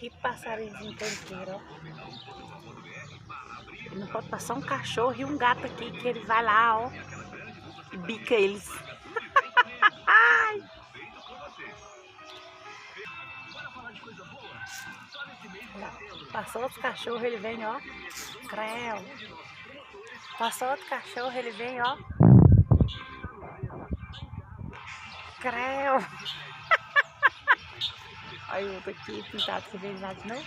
Que passarinho tranqueiro, ó. Não pode passar um cachorro e um gato aqui que ele vai lá, ó, e bica eles. Ai! Passou outro cachorro, ele vem, ó. Creu. Passou outro cachorro, ele vem, ó. Creu. Olha o outro aqui pintado que vem lá de novo.